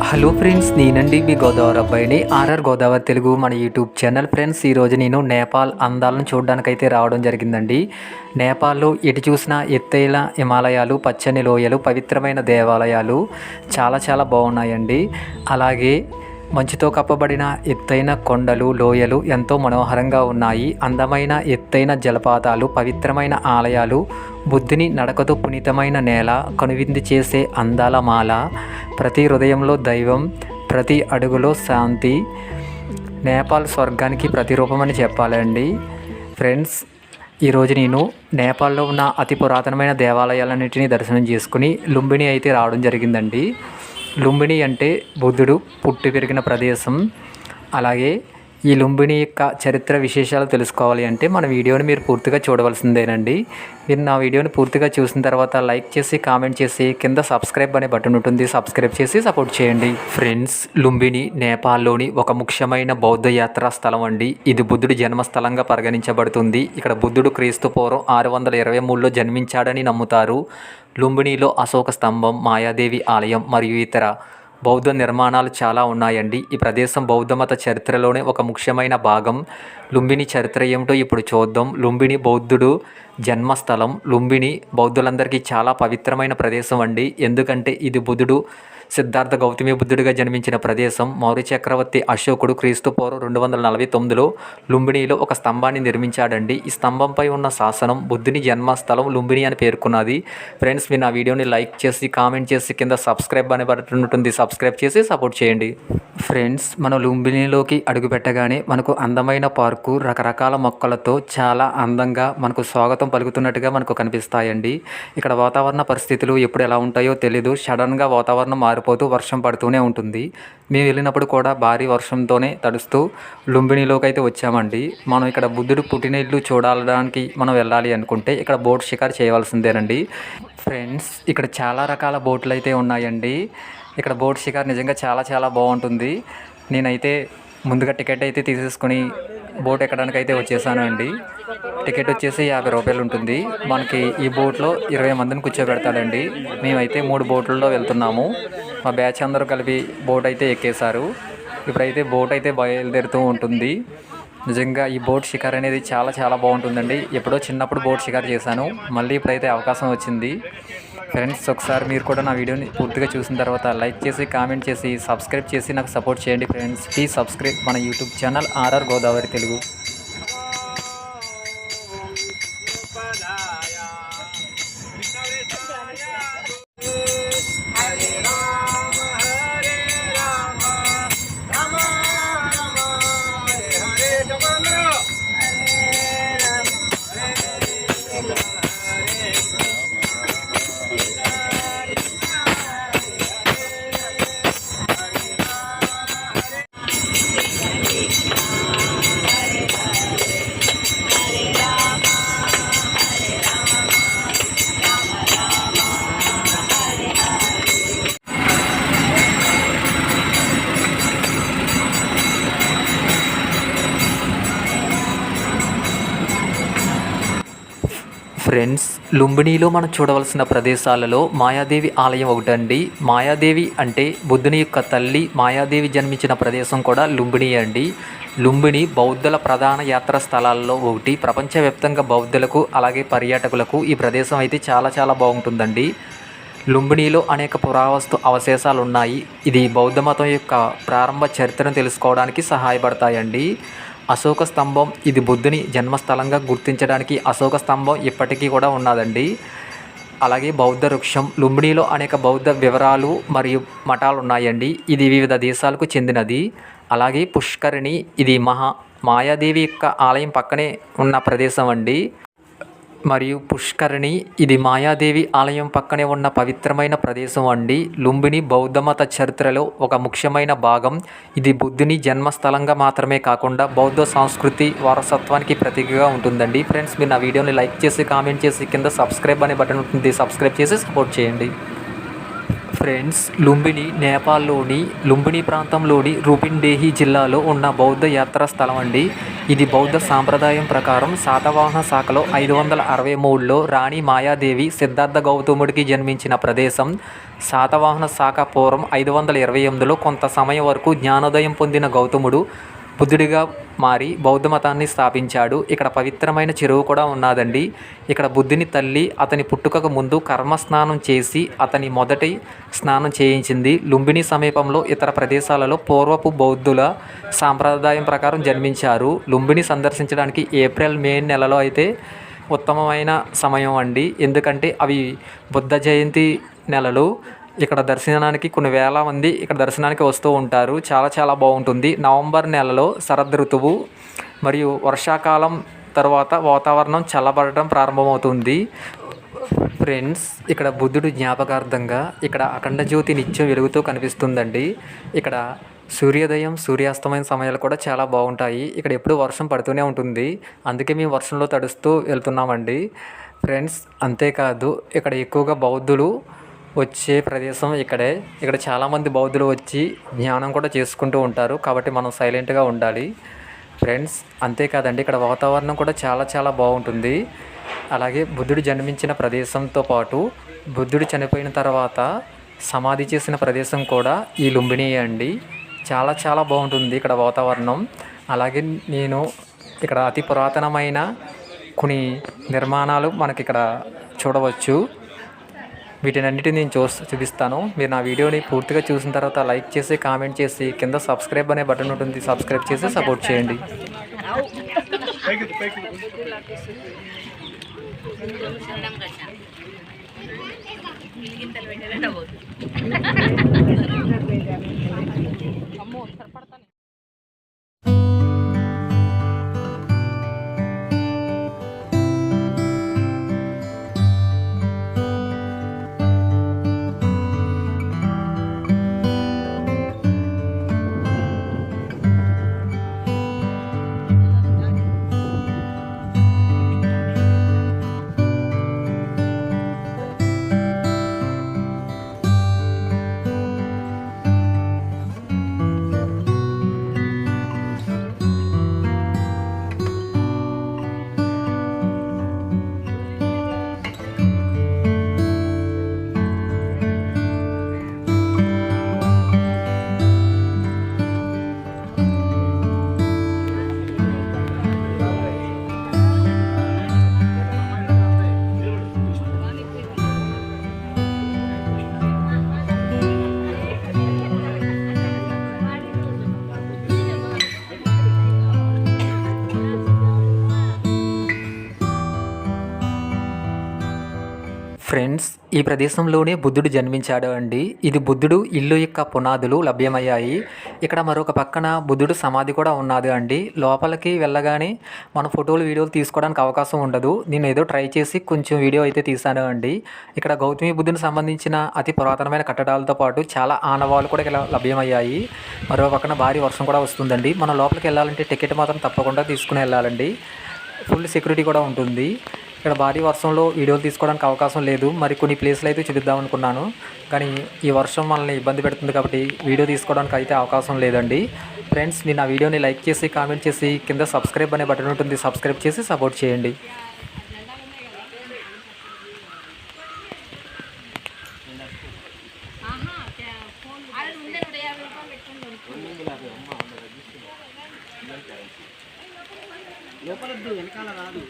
Hello friends, నేనండి మీ గోదావరి అబ్బాయిని. RR Godavari Telugu మన యూట్యూబ్ ఛానల్. ఫ్రెండ్స్, ఈరోజు నేను నేపాల్ అందాలను చూడడానికైతే రావడం జరిగిందండి. నేపాల్లో ఎటు చూసినా ఎత్తైన హిమాలయాలు, పచ్చని లోయలు, పవిత్రమైన దేవాలయాలు చాలా చాలా బాగున్నాయండి. అలాగే మంచుతో కప్పబడిన ఎత్తైన కొండలు, లోయలు ఎంతో మనోహరంగా ఉన్నాయి. అందమైన ఎత్తైన జలపాతాలు, పవిత్రమైన ఆలయాలు, బుద్ధిని నడకతో పునీతమైన నేల, కనువిందు చేసే అందాల మాల, ప్రతి హృదయంలో దైవం, ప్రతి అడుగులో శాంతి. నేపాల్ స్వర్గానికి ప్రతిరూపమని చెప్పాలండి. ఫ్రెండ్స్, ఈరోజు నేను నేపాల్లో ఉన్న అతి పురాతనమైన దేవాలయాలన్నింటినీ దర్శనం చేసుకుని లుంబిని అయితే రావడం జరిగిందండి. లుంబిని అంటే బుద్ధుడు పుట్టి పెరిగిన ప్రదేశం. అలాగే ఈ లుంబిని యొక్క చరిత్ర విశేషాలు తెలుసుకోవాలి అంటే మన వీడియోని మీరు పూర్తిగా చూడవలసిందేనండి. మీరు నా వీడియోని పూర్తిగా చూసిన తర్వాత లైక్ చేసి, కామెంట్ చేసి, కింద సబ్స్క్రైబ్ అనే బటన్ ఉంటుంది, సబ్స్క్రైబ్ చేసి సపోర్ట్ చేయండి. ఫ్రెండ్స్, లుంబిని నేపాల్లోని ఒక ముఖ్యమైన బౌద్ధ యాత్రా స్థలం అండి. ఇది బుద్ధుడి జన్మస్థలంగా పరిగణించబడుతుంది. ఇక్కడ బుద్ధుడు క్రీస్తు పూర్వం 623లో జన్మించాడని నమ్ముతారు. లుంబినిలో అశోక స్తంభం, మాయాదేవి ఆలయం మరియు ఇతర బౌద్ధ నిర్మాణాలు చాలా ఉన్నాయండి. ఈ ప్రదేశం బౌద్ధమత చరిత్రలోనే ఒక ముఖ్యమైన భాగం. లుంబిని చరిత్ర ఏమిటో ఇప్పుడు చూద్దాం. లుంబిని బౌద్ధుడు జన్మస్థలం. లుంబిని బౌద్ధులందరికీ చాలా పవిత్రమైన ప్రదేశం అండి. ఎందుకంటే ఇది బుద్ధుడు సిద్ధార్థ గౌతమి బుద్ధుడిగా జన్మించిన ప్రదేశం. మౌర్య చక్రవర్తి అశోకుడు క్రీస్తు పూర్వం 249లో లుంబినిలో ఒక స్తంభాన్ని నిర్మించాడండి. ఈ స్తంభంపై ఉన్న శాసనం బుద్ధుని జన్మస్థలం లుంబిని అని పేర్కొన్నది. ఫ్రెండ్స్, మీరు నా వీడియోని లైక్ చేసి, కామెంట్ చేసి, కింద సబ్స్క్రైబ్ అనే బటన్ ఉంటుంది, సబ్స్క్రైబ్ చేసి సపోర్ట్ చేయండి. ఫ్రెండ్స్, మన లుంబినిలోకి అడుగుపెట్టగానే మనకు అందమైన పార్కు, రకరకాల మొక్కలతో చాలా అందంగా మనకు స్వాగతం పలుకుతున్నట్టుగా మనకు కనిపిస్తాయండి. ఇక్కడ వాతావరణ పరిస్థితులు ఎప్పుడు ఎలా ఉంటాయో తెలీదు. సడన్గా వాతావరణం మారిపోతూ వర్షం పడుతూనే ఉంటుంది. మేము వెళ్ళినప్పుడు కూడా భారీ వర్షంతోనే తడుస్తూ లుంబినిలోకి అయితే వచ్చామండి. మనం ఇక్కడ బుద్ధుడు పుట్టిన ఇల్లు చూడడానికి మనం వెళ్ళాలి అనుకుంటే ఇక్కడ బోట్ షికారు చేయవలసిందేనండి. ఫ్రెండ్స్, ఇక్కడ చాలా రకాల బోట్లు అయితే ఉన్నాయండి. ఇక్కడ బోట్ షికారు నిజంగా చాలా చాలా బాగుంటుంది. నేనైతే ముందుగా టికెట్ అయితే తీసేసుకుని బోట్ ఎక్కడానికి అయితే వచ్చేసాను అండి. టికెట్ వచ్చేసి 50 రూపాయలు ఉంటుంది. మనకి ఈ బోట్లో 20 మందిని కూర్చోబెడతాడండి. మేమైతే 3 బోట్లలో వెళ్తున్నాము. మా బ్యాచ్ అందరూ కలిపి బోట్ అయితే ఎక్కేశారు. ఇప్పుడైతే బోట్ అయితే బయలుదేరుతూ ఉంటుంది. నిజంగా ఈ బోట్ షికార్ అనేది చాలా చాలా బాగుంటుందండి. ఎప్పుడో చిన్నప్పుడు బోట్ షికార్ చేశాను, మళ్ళీ ఇప్పుడైతే అవకాశం వచ్చింది. ఫ్రెండ్స్, ఒకసారి మీరు కూడా నా వీడియోని పూర్తిగా చూసిన తర్వాత లైక్ చేసి, కామెంట్ చేసి, సబ్స్క్రైబ్ చేసి నాకు సపోర్ట్ చేయండి. ఫ్రెండ్స్, ప్లీజ్ సబ్స్క్రైబ్ మన YouTube channel RR Godavari Telugu. Friends, లుంబినిలో మనం చూడవలసిన ప్రదేశాలలో మాయాదేవి ఆలయం ఒకటండి. మాయాదేవి అంటే బుద్ధుని యొక్క తల్లి. మాయాదేవి జన్మించిన ప్రదేశం కూడా లుంబిని అండి. లుంబిని బౌద్ధుల ప్రధాన యాత్రా స్థలాల్లో ఒకటి. ప్రపంచవ్యాప్తంగా బౌద్ధులకు అలాగే పర్యాటకులకు ఈ ప్రదేశం అయితే చాలా చాలా బాగుంటుందండి. లుంబినిలో అనేక పురావస్తు అవశేషాలు ఉన్నాయి. ఇది బౌద్ధ మతం యొక్క ప్రారంభ చరిత్రను తెలుసుకోవడానికి సహాయపడతాయండి. అశోక స్తంభం, ఇది బుద్ధుని జన్మస్థలంగా గుర్తించడానికి అశోక స్తంభం ఇప్పటికీ కూడా ఉన్నదండి. అలాగే బౌద్ధ వృక్షం. లుంబినిలో అనేక బౌద్ధ వివరాలు మరియు మఠాలు ఉన్నాయండి. ఇది వివిధ దేశాలకు చెందినది. అలాగే పుష్కరిణి, ఇది మాయాదేవి యొక్క ఆలయం పక్కనే ఉన్న ప్రదేశం అండి. మరియు పుష్కరిణి, ఇది మాయాదేవి ఆలయం పక్కనే ఉన్న పవిత్రమైన ప్రదేశం అండి. లుంబిని బౌద్ధమత చరిత్రలో ఒక ముఖ్యమైన భాగం. ఇది బుద్ధుని జన్మస్థలంగా మాత్రమే కాకుండా బౌద్ధ సంస్కృతి వారసత్వానికి ప్రతీకగా ఉంటుందండి. ఫ్రెండ్స్, మీరు నా వీడియోని లైక్ చేసి, కామెంట్ చేసి, కింద సబ్స్క్రైబ్ అనే బటన్ ఉంటుంది, సబ్స్క్రైబ్ చేసి సపోర్ట్ చేయండి. ఫ్రెండ్స్, లుంబిని నేపాల్లోని లుంబిని ప్రాంతంలోని రూపిన్డేహి జిల్లాలో ఉన్న బౌద్ధ యాత్రా స్థలం అండి. ఇది బౌద్ధ సాంప్రదాయం ప్రకారం శాతవాహన శాఖలో 563లో రాణి మాయాదేవి సిద్ధార్థ గౌతముడికి జన్మించిన ప్రదేశం. శాతవాహన శాఖ పూర్వం 528లో కొంత సమయం వరకు జ్ఞానోదయం పొందిన గౌతముడు బుద్ధుడిగా మారి బౌద్ధ మతాన్ని స్థాపించాడు. ఇక్కడ పవిత్రమైన చెరువు కూడా ఉన్నదండి. ఇక్కడ బుద్ధుని తల్లి అతని పుట్టుకకు ముందు కర్మ స్నానం చేసి అతని మొదటి స్నానం చేయించింది. లుంబిని సమీపంలో ఇతర ప్రదేశాలలో పూర్వపు బౌద్ధుల సాంప్రదాయం ప్రకారం జన్మించారు. లుంబిని సందర్శించడానికి ఏప్రిల్ మే నెలలో అయితే ఉత్తమమైన సమయం అండి. ఎందుకంటే అవి బుద్ధ జయంతి నెలలు. ఇక్కడ దర్శనానికి కొన్ని వేల మంది ఇక్కడ దర్శనానికి వస్తూ ఉంటారు. చాలా చాలా బాగుంటుంది. నవంబర్ నెలలో శరద్ ఋతువు మరియు వర్షాకాలం తర్వాత వాతావరణం చల్లబడటం ప్రారంభమవుతుంది. ఫ్రెండ్స్, ఇక్కడ బుద్ధుడు జ్ఞాపకార్థంగా ఇక్కడ అఖండ జ్యోతి నిత్యం వెలుగుతూ కనిపిస్తుందండి. ఇక్కడ సూర్యోదయం సూర్యాస్తమయం సమయాలు కూడా చాలా బాగుంటాయి. ఇక్కడ ఎప్పుడు వర్షం పడుతూనే ఉంటుంది. అందుకే మేము వర్షంలో తడుస్తూ వెళ్తున్నామండి. ఫ్రెండ్స్, అంతేకాదు ఇక్కడ ఎక్కువగా బౌద్ధులు వచ్చే ప్రదేశం ఇక్కడే. ఇక్కడ చాలామంది బౌద్ధులు వచ్చి ధ్యానం కూడా చేసుకుంటూ ఉంటారు. కాబట్టి మనం సైలెంట్గా ఉండాలి. ఫ్రెండ్స్, అంతేకాదండి ఇక్కడ వాతావరణం కూడా చాలా చాలా బాగుంటుంది. అలాగే బుద్ధుడు జన్మించిన ప్రదేశంతో పాటు బుద్ధుడు చనిపోయిన తర్వాత సమాధి చేసిన ప్రదేశం కూడా ఈ లుంబిని అండి. చాలా చాలా బాగుంటుంది ఇక్కడ వాతావరణం. అలాగే నేను ఇక్కడ అతి పురాతనమైన కొన్ని నిర్మాణాలు మనకి ఇక్కడ చూడవచ్చు. వీటినన్నిటిని నేను చూపిస్తాను. మీరు నా వీడియోని పూర్తిగా చూసిన తర్వాత లైక్ చేసి కామెంట్ చేసి కింద సబ్స్క్రైబ్ అనే బటన్ ఉంటుంది, సబ్స్క్రైబ్ చేసి సపోర్ట్ చేయండి. ఫ్రెండ్స్, ఈ ప్రదేశంలోనే బుద్ధుడు జన్మించాడు అండి. ఇది బుద్ధుడు ఇల్లు యొక్క పునాదులు లభ్యమయ్యాయి. ఇక్కడ మరొక పక్కన బుద్ధుడు సమాధి కూడా ఉన్నది అండి. లోపలికి వెళ్ళగానే మన ఫోటోలు వీడియోలు తీసుకోవడానికి అవకాశం ఉండదు. నేను ఏదో ట్రై చేసి కొంచెం వీడియో అయితే తీశాను అండి. ఇక్కడ గౌతమి బుద్ధునికి సంబంధించిన అతి పురాతనమైన కట్టడాలతో పాటు చాలా ఆనవాళ్ళు కూడా ఇలా లభ్యమయ్యాయి. మరో పక్కన భారీ వర్షం కూడా వస్తుందండి. మనం లోపలికి వెళ్ళాలంటే టికెట్ మాత్రం తప్పకుండా తీసుకుని వెళ్ళాలండి. ఫుల్ సెక్యూరిటీ కూడా ఉంటుంది. ఇక్కడ భారీ వర్షంలో వీడియోలు తీసుకోవడానికి అవకాశం లేదు. మరి కొన్ని ప్లేస్లు అయితే చూపిద్దాం అనుకున్నాను, కానీ ఈ వర్షం మనల్ని ఇబ్బంది పెడుతుంది కాబట్టి వీడియో తీసుకోవడానికి అయితే అవకాశం లేదండి. ఫ్రెండ్స్, నేను ఆ వీడియోని లైక్ చేసి కామెంట్ చేసి కింద సబ్స్క్రైబ్ అనే బటన్ ఉంటుంది, సబ్స్క్రైబ్ చేసి సపోర్ట్ చేయండి. లోపలద్దు వెనకాల రాదు.